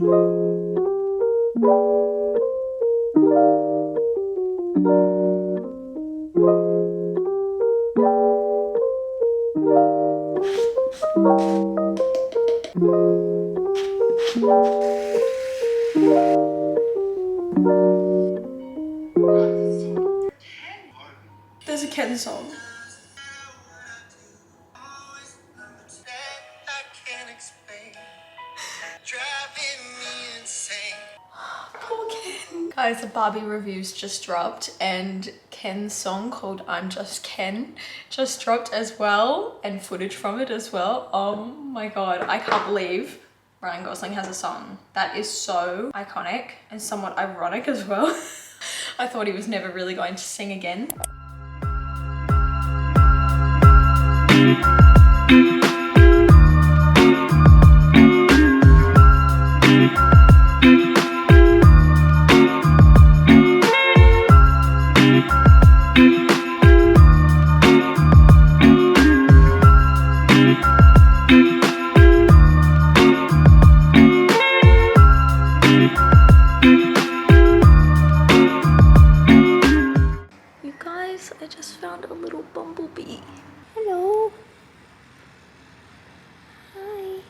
There's a Ken song. Poor Ken. Guys, the Barbie reviews just dropped and Ken's song called I'm Just Ken just dropped as well, and footage from it as well. Oh my god, I can't believe Ryan Gosling has a song. That is so iconic and somewhat ironic as well. I thought he was never really going to sing again. I just found a little bumblebee. Hello. Hi.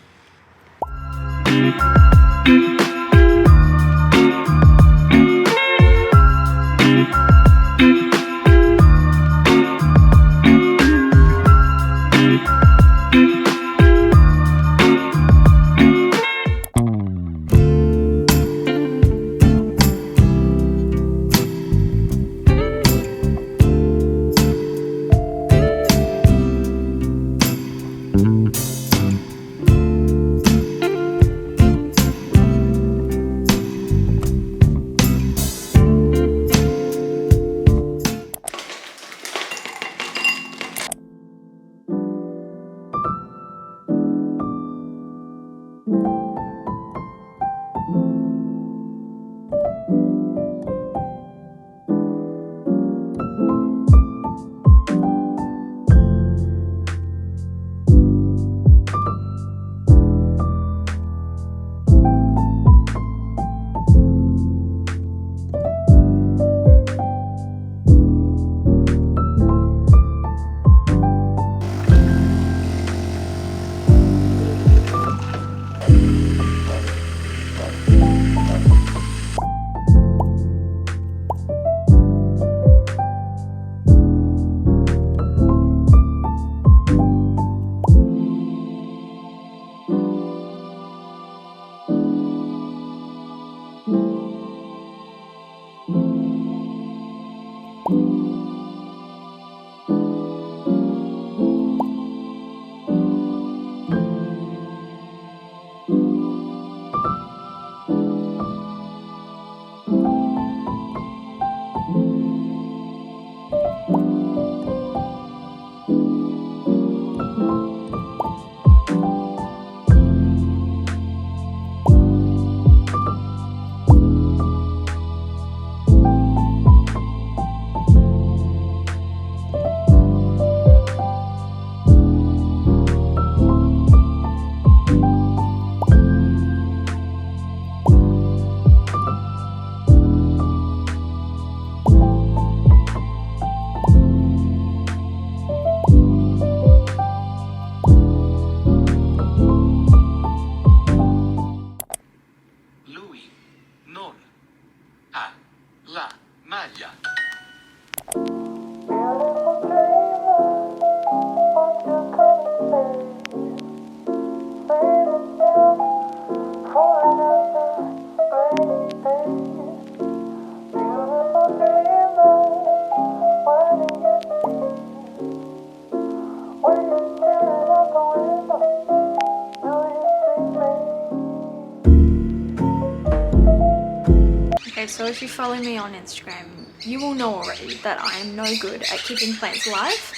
Okay, so if you follow me on Instagram, you will know already that I am no good at keeping plants alive.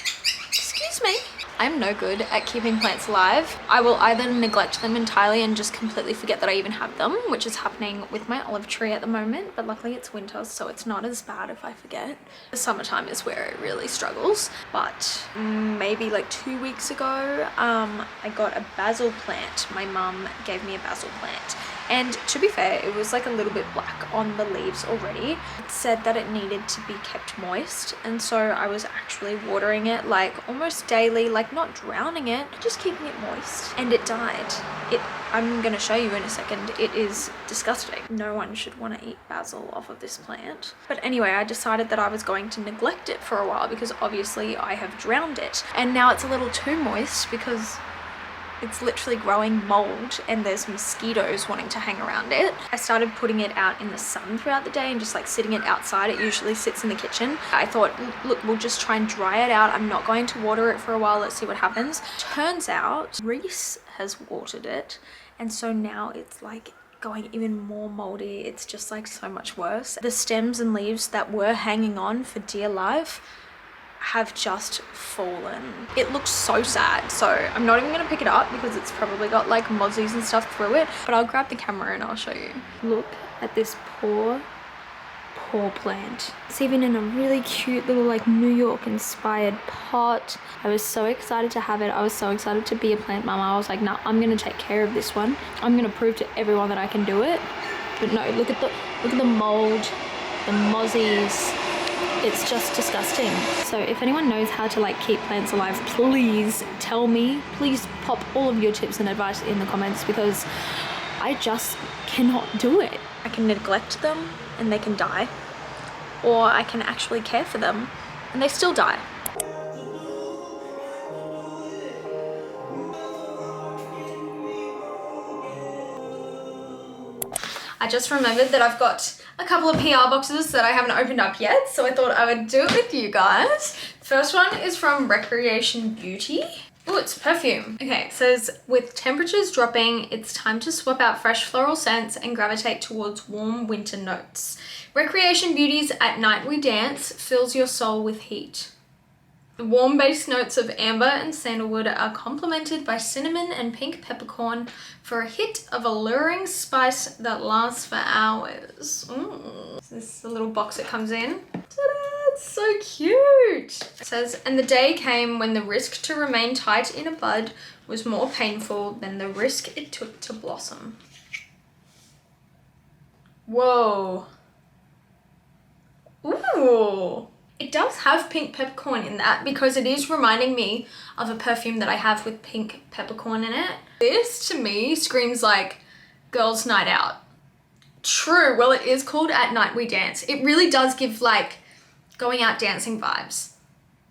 Excuse me. I'm no good at keeping plants alive. I will either neglect them entirely and just completely forget that I even have them, which is happening with my olive tree at the moment, but luckily it's winter, so it's not as bad if I forget. The summertime is where it really struggles, but maybe like 2 weeks ago, I got a basil plant. My mum gave me a basil plant And to be fair, it was like a little bit black on the leaves already. It said that it needed to be kept moist, and so I was actually watering it like almost daily, like not drowning it, just keeping it moist, and it died. I'm gonna show you in a second. It is disgusting. No one should want to eat basil off of this plant. But anyway, I decided that I was going to neglect it for a while because obviously I have drowned it, and now it's a little too moist because it's literally growing mold and there's mosquitoes wanting to hang around it. I started putting it out in the sun throughout the day and just like sitting it outside. It usually sits in the kitchen. I thought, look, we'll just try and dry it out. I'm not going to water it for a while. Let's see what happens. Turns out Reese has watered it, and so now it's like going even more moldy. It's just like so much worse. The stems and leaves that were hanging on for dear life have just fallen. It looks so sad, so I'm not even gonna pick it up because it's probably got like mozzies and stuff through it, but I'll grab the camera and I'll show you. Look at this poor plant. It's even in a really cute little like New York inspired pot. I was so excited to have it. I was so excited to be a plant mama. I was like, nah, I'm gonna take care of this one. I'm gonna prove to everyone that I can do it. But no, look at the mold, the mozzies. It's just disgusting. So if anyone knows how to like keep plants alive, please tell me. Please pop all of your tips and advice in the comments because I just cannot do it. I can neglect them and they can die, or I can actually care for them and they still die. I just remembered that I've got a couple of PR boxes that I haven't opened up yet, so I thought I would do it with you guys. First one is from Recreation Beauty. Oh, it's perfume. Okay, it says, with temperatures dropping, it's time to swap out fresh floral scents and gravitate towards warm winter notes. Recreation Beauty's At Night We Dance fills your soul with heat. The warm base notes of amber and sandalwood are complemented by cinnamon and pink peppercorn for a hit of alluring spice that lasts for hours. Ooh. This is the little box it comes in. Ta-da! It's so cute. It says, and the day came when the risk to remain tight in a bud was more painful than the risk it took to blossom. Whoa. Ooh. It does have pink peppercorn in that because it is reminding me of a perfume that I have with pink peppercorn in it. This to me screams like girls' night out. True, well it is called At Night We Dance. It really does give like going out dancing vibes.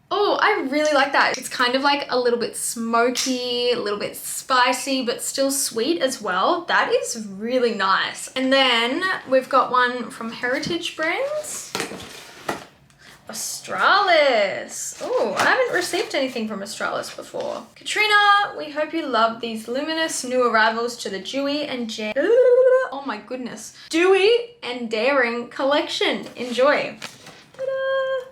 Oh, I really like that. It's kind of like a little bit smoky, a little bit spicy, but still sweet as well. That is really nice. And then we've got one from Heritage Brands. Australis. Oh, I haven't received anything from Australis before. Katrina, we hope you love these luminous new arrivals to the Dewy and oh my goodness. Dewy and Daring collection. Enjoy. Ta-da!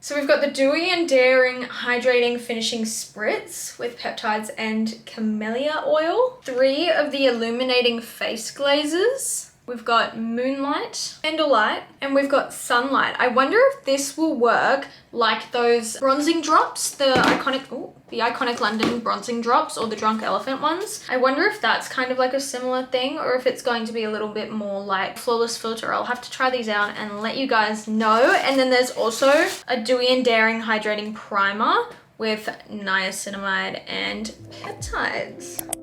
So we've got the Dewy and Daring Hydrating Finishing Spritz with peptides and camellia oil. 3 of the illuminating face glazes. We've got Moonlight, Candlelight, and we've got Sunlight. I wonder if this will work like those bronzing drops, the iconic London bronzing drops or the Drunk Elephant ones. I wonder if that's kind of like a similar thing or if it's going to be a little bit more like Flawless Filter. I'll have to try these out and let you guys know. And then there's also a Dewy and Daring Hydrating Primer with niacinamide and peptides.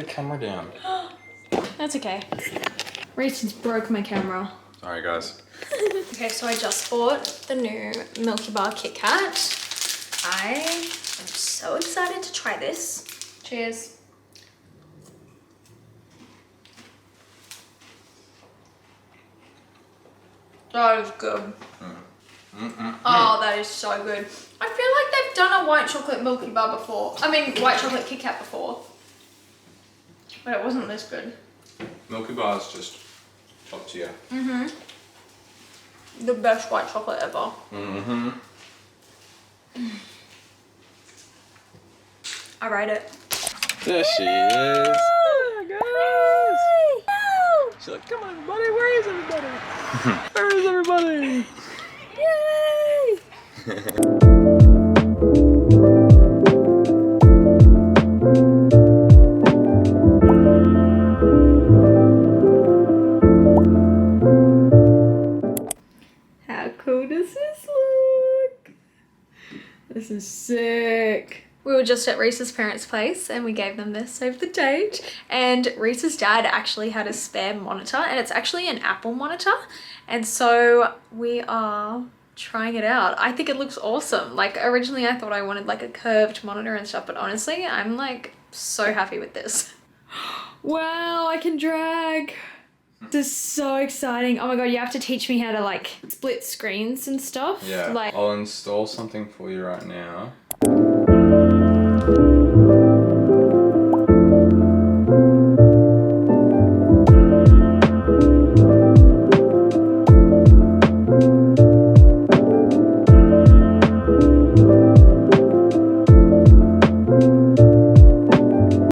Camera down. That's okay. Reese just broke my camera. Sorry guys. Okay, so I just bought the new Milky Bar Kit Kat. I am so excited to try this. Cheers. That is good. Oh, that is so good. I feel like they've done a white chocolate Milky Bar before. I mean, white chocolate Kit Kat before. But it wasn't this good. Milky Bar is just top tier. The best white chocolate ever. I rate it. There she is. Guys! She's like, come on everybody, where is everybody? Where is everybody? Yay! How cool does this look? This is sick. We were just at Reese's parents' place and we gave them this, save the date. And Reese's dad actually had a spare monitor and it's actually an Apple monitor. And so we are trying it out. I think it looks awesome. Like originally I thought I wanted like a curved monitor and stuff, but honestly, I'm like so happy with this. Wow, I can drag. This is so exciting. Oh my god, you have to teach me how to like split screens and stuff. Yeah, Like, I'll install something for you right now.